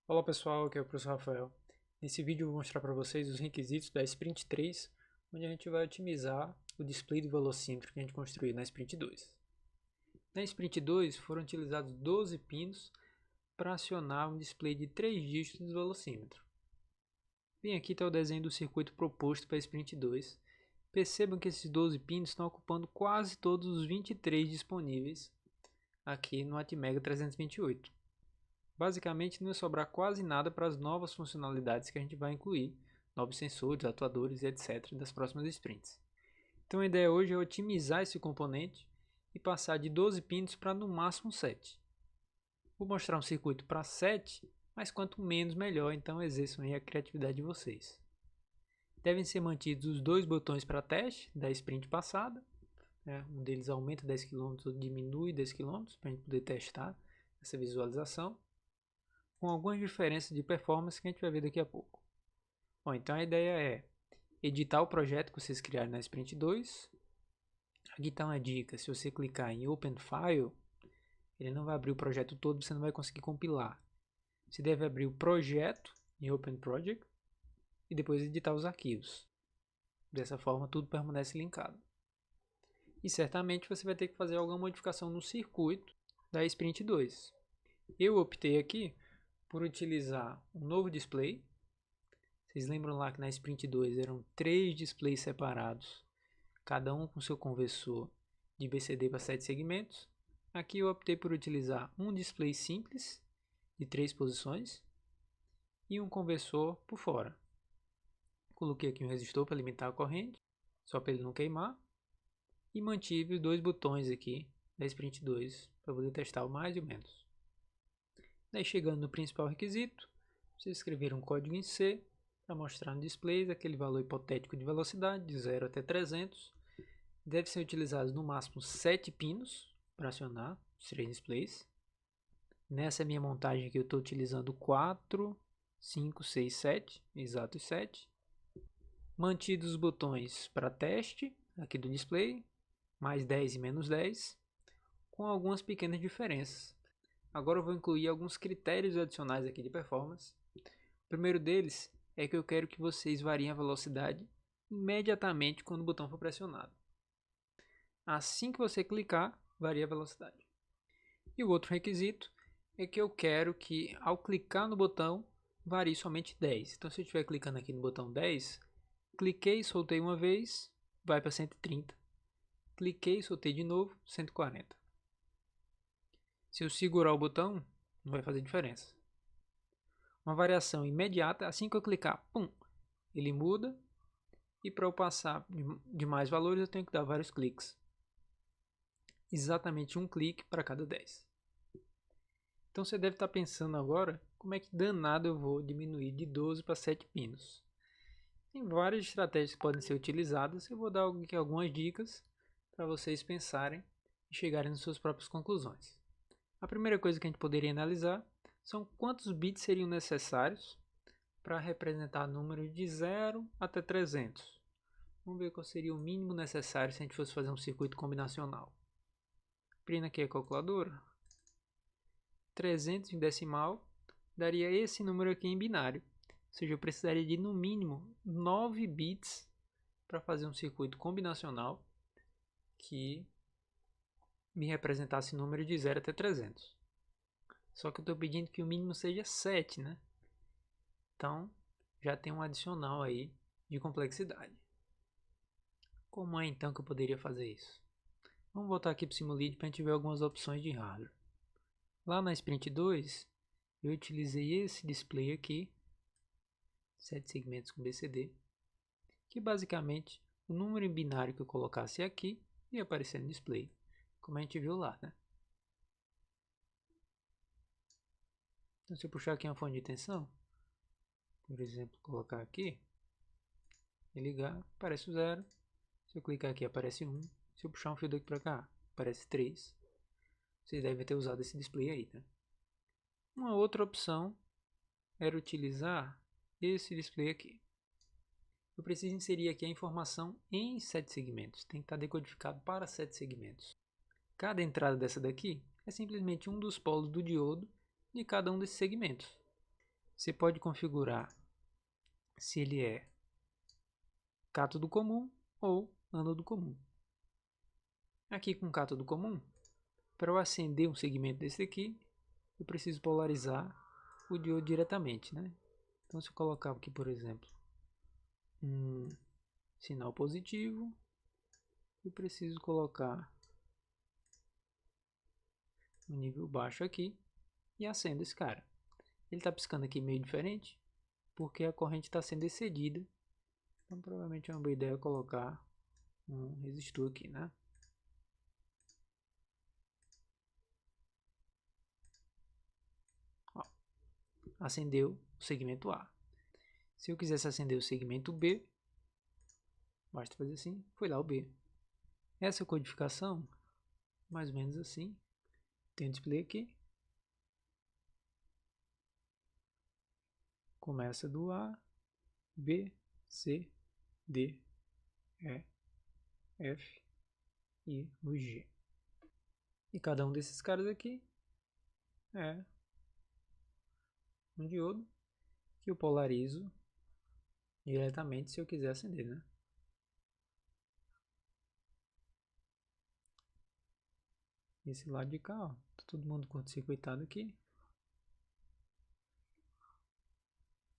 Olá pessoal, aqui é o professor Rafael. Nesse vídeo eu vou mostrar para vocês os requisitos da Sprint 3, onde a gente vai otimizar o display do velocímetro que a gente construiu na Sprint 2. Na Sprint 2 foram utilizados 12 pinos para acionar um display de 3 dígitos do velocímetro. Bem, aqui está o desenho do circuito proposto para a Sprint 2. Percebam que esses 12 pinos estão ocupando quase todos os 23 disponíveis aqui no Atmega 328. Basicamente, não vai sobrar quase nada para as novas funcionalidades que a gente vai incluir, novos sensores, atuadores e etc. das próximas sprints. Então a ideia hoje é otimizar esse componente e passar de 12 pinos para no máximo 7. Vou mostrar um circuito para 7, mas quanto menos melhor, então exerçam aí a criatividade de vocês. Devem ser mantidos os dois botões para teste da sprint passada. Um deles aumenta 10 km ou diminui 10 km para a gente poder testar essa visualização, com algumas diferenças de performance que a gente vai ver daqui a pouco. Bom, então a ideia é editar o projeto que vocês criaram na Sprint 2. Aqui está uma dica: se você clicar em Open File, ele não vai abrir o projeto todo, você não vai conseguir compilar. Você deve abrir o projeto em Open Project e depois editar os arquivos. Dessa forma tudo permanece linkado. E certamente você vai ter que fazer alguma modificação no circuito da Sprint 2. Eu optei aqui por utilizar um novo display. Vocês lembram lá que na Sprint 2 eram 3 displays separados, cada um com seu conversor de BCD para 7 segmentos. Aqui eu optei por utilizar um display simples de 3 posições e um conversor por fora. Coloquei aqui um resistor para limitar a corrente, só para ele não queimar, e mantive os dois botões aqui da Sprint 2 para poder testar o mais e o menos. Daí, chegando no principal requisito, vocês escreveram um código em C para mostrar no display aquele valor hipotético de velocidade de 0 até 300. Deve ser utilizados no máximo 7 pinos para acionar os 3 displays. Nessa minha montagem aqui eu estou utilizando 4, 5, 6, 7, exatos 7. Mantidos os botões para teste aqui do display, mais 10 e menos 10, com algumas pequenas diferenças. Agora eu vou incluir alguns critérios adicionais aqui de performance. O primeiro deles é que eu quero que vocês variem a velocidade imediatamente quando o botão for pressionado. Assim que você clicar, varia a velocidade. E o outro requisito é que eu quero que ao clicar no botão, varie somente 10. Então se eu estiver clicando aqui no botão 10, cliquei e soltei uma vez, vai para 130. Cliquei e soltei de novo, 140. Se eu segurar o botão, não vai fazer diferença. Uma variação imediata, assim que eu clicar, pum, ele muda. E para eu passar de mais valores, eu tenho que dar vários cliques. Exatamente um clique para cada 10. Então você deve estar pensando agora, como é que danado eu vou diminuir de 12 para 7 pinos? Tem várias estratégias que podem ser utilizadas. Eu vou dar aqui algumas dicas para vocês pensarem e chegarem nas suas próprias conclusões. A primeira coisa que a gente poderia analisar são quantos bits seriam necessários para representar números de 0 até 300. Vamos ver qual seria o mínimo necessário se a gente fosse fazer um circuito combinacional. Abrindo aqui a calculadora, 300 em decimal daria esse número aqui em binário. Ou seja, eu precisaria de no mínimo 9 bits para fazer um circuito combinacional que me representasse número de 0 até 300. Só que eu estou pedindo que o mínimo seja 7, né? Então, já tem um adicional aí de complexidade. Como é então que eu poderia fazer isso? Vamos voltar aqui para o Simulid para a gente ver algumas opções de hardware. Lá na Sprint 2, eu utilizei esse display aqui, 7 segmentos com BCD, que basicamente o número em binário que eu colocasse aqui ia aparecer no display, como a gente viu lá, né? Então se eu puxar aqui uma fonte de tensão, por exemplo, colocar aqui, e ligar, aparece o 0. Se eu clicar aqui, aparece 1. Se eu puxar um fio daqui para cá, aparece 3. Vocês devem ter usado esse display aí, né? Uma outra opção era utilizar esse display aqui. Eu preciso inserir aqui a informação em 7 segmentos. Tem que estar decodificado para 7 segmentos. Cada entrada dessa daqui é simplesmente um dos polos do diodo de cada um desses segmentos. você pode configurar se ele é cátodo comum ou ânodo comum. Aqui com cátodo comum, para eu acender um segmento desse aqui, eu preciso polarizar o diodo diretamente, né? Então, se eu colocar aqui, por exemplo, um sinal positivo, eu preciso colocar um nível baixo aqui e acendo esse cara. Ele está piscando aqui meio diferente, porque a corrente está sendo excedida. Então, provavelmente é uma boa ideia colocar um resistor aqui, né? Ó, acendeu o segmento A. Se eu quisesse acender o segmento B, basta fazer assim, foi lá o B. Essa codificação, mais ou menos assim, tem um display aqui. Começa do A, B, C, D, E, F e o G. E cada um desses caras aqui é um diodo que eu polarizo diretamente se eu quiser acender, né? Esse lado de cá, ó, tá todo mundo curto-circuitado aqui.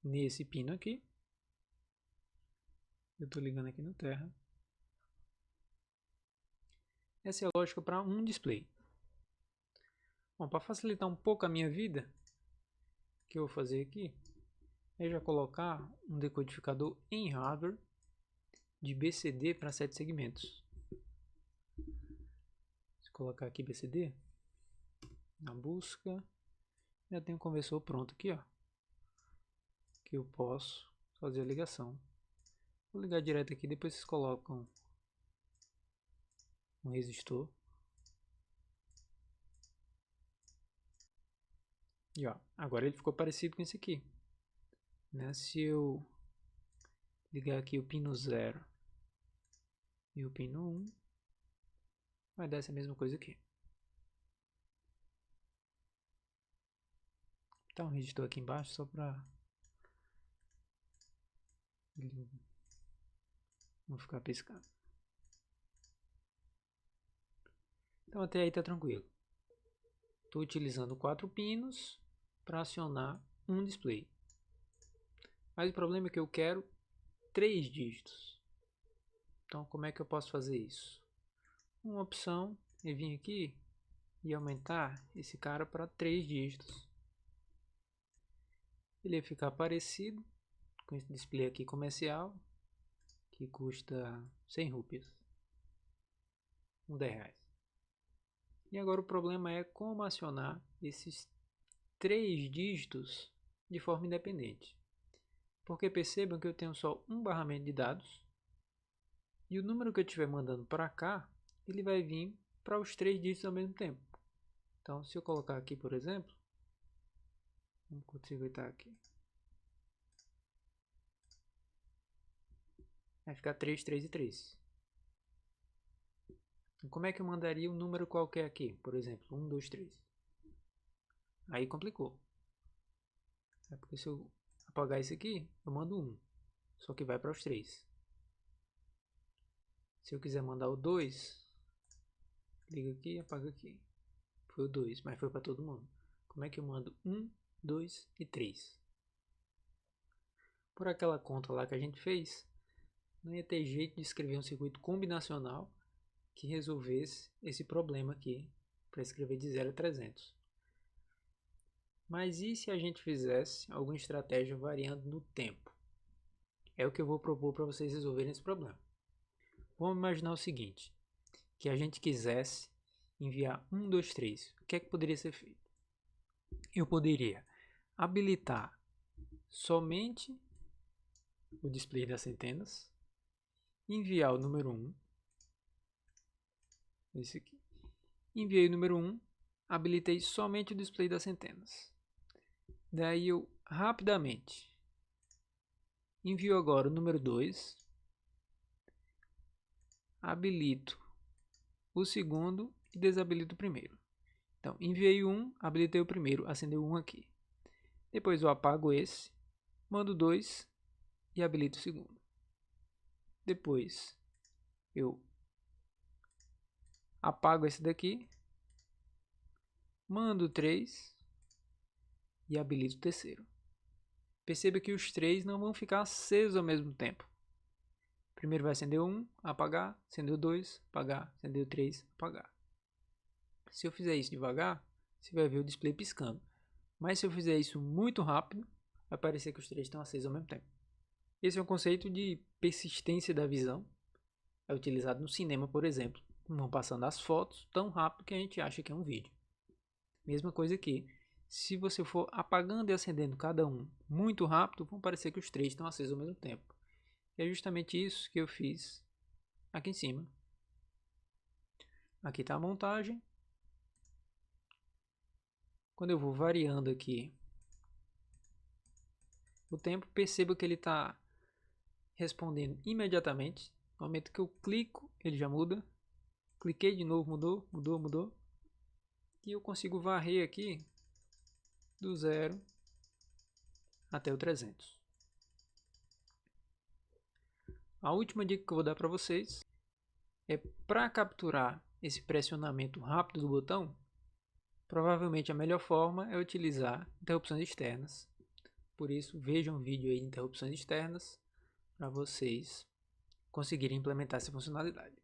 Nesse pino aqui, eu estou ligando aqui no terra. Essa é a lógica para um display. Bom, para facilitar um pouco a minha vida, o que eu vou fazer aqui é já colocar um decodificador em hardware de BCD para 7 segmentos. Se colocar aqui BCD, na busca, já tem um conversor pronto aqui, ó, que eu posso fazer a ligação. Vou ligar direto aqui, depois vocês colocam um resistor. E ó, agora ele ficou parecido com esse aqui, né? Se eu ligar aqui o pino 0 e o pino 1, vai dar essa mesma coisa aqui. Tá um resistor aqui embaixo só para não ficar piscando. Então até aí tá tranquilo. Estou utilizando 4 pinos para acionar um display. Mas o problema é que eu quero 3 dígitos. Então como é que eu posso fazer isso? Uma opção é vir aqui e aumentar esse cara para 3 dígitos. Ele vai ficar parecido com esse display aqui comercial, que custa 100 rupias, uns 10 reais. E agora o problema é como acionar esses 3 dígitos de forma independente. Porque percebam que eu tenho só um barramento de dados e o número que eu estiver mandando para cá, ele vai vir para os 3 dígitos ao mesmo tempo. Então, se eu colocar aqui, por exemplo, vamos circuitar aqui, vai ficar 3, 3 e 3. Como é que eu mandaria um número qualquer aqui? Por exemplo, 1, 2, 3. Aí complicou. É porque se eu apagar isso aqui, eu mando 1. Só que vai para os 3. Se eu quiser mandar o 2, liga aqui e apaga aqui. Foi o 2, mas foi para todo mundo. Como é que eu mando 1, 2 e 3? Por aquela conta lá que a gente fez, não ia ter jeito de escrever um circuito combinacional que resolvesse esse problema aqui para escrever de 0 a 300. Mas e se a gente fizesse alguma estratégia variando no tempo? É o que eu vou propor para vocês resolverem esse problema. Vamos imaginar o seguinte, que a gente quisesse enviar 1, 2, 3. O que é que poderia ser feito? Eu poderia habilitar somente o display das centenas, enviar o número 1, esse aqui. Enviei o número 1, habilitei somente o display das centenas. Daí eu rapidamente envio agora o número 2, habilito o segundo e desabilito o primeiro. Então, enviei o 1, habilitei o primeiro, acendeu o 1 aqui. Depois eu apago esse, mando 2 e habilito o segundo. Depois eu apago esse daqui, mando 3 e habilito o terceiro. Perceba que os 3 não vão ficar acesos ao mesmo tempo. Primeiro vai acender o 1, apagar, acender o 2, apagar, acender o 3, apagar. Se eu fizer isso devagar, você vai ver o display piscando. Mas se eu fizer isso muito rápido, vai parecer que os 3 estão acesos ao mesmo tempo. Esse é um conceito de persistência da visão. É utilizado no cinema, por exemplo. Vão passando as fotos tão rápido que a gente acha que é um vídeo. Mesma coisa aqui. Se você for apagando e acendendo cada um muito rápido, vão parecer que os 3 estão acesos ao mesmo tempo. E é justamente isso que eu fiz aqui em cima. Aqui está a montagem. Quando eu vou variando aqui o tempo, perceba que ele está respondendo imediatamente. No momento que eu clico, ele já muda. Cliquei de novo, mudou. E eu consigo varrer aqui do 0 até o 300. A última dica que eu vou dar para vocês é para capturar esse pressionamento rápido do botão. Provavelmente a melhor forma é utilizar interrupções externas. Por isso, vejam um vídeo aí de interrupções externas para vocês conseguirem implementar essa funcionalidade.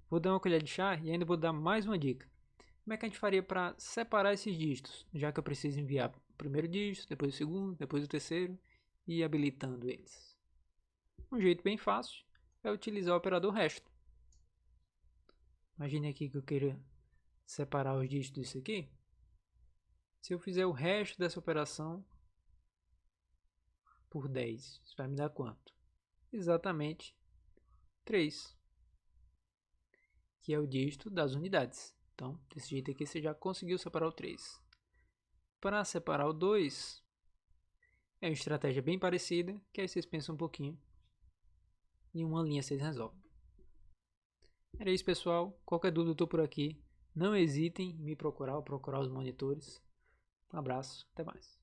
Vou dar uma colher de chá e ainda vou dar mais uma dica. Como é que a gente faria para separar esses dígitos, já que eu preciso enviar o primeiro dígito, depois o segundo, depois o terceiro e ir habilitando eles? Um jeito bem fácil é utilizar o operador resto. Imagine aqui que eu queira separar os dígitos disso aqui. Se eu fizer o resto dessa operação por 10, isso vai me dar quanto? Exatamente 3, que é o dígito das unidades. Então, desse jeito aqui você já conseguiu separar o 3. Para separar o 2, é uma estratégia bem parecida, que aí vocês pensam um pouquinho. Em uma linha vocês resolvem. Era isso, pessoal. Qualquer dúvida eu estou por aqui. Não hesitem em me procurar ou procurar os monitores. Um abraço, até mais.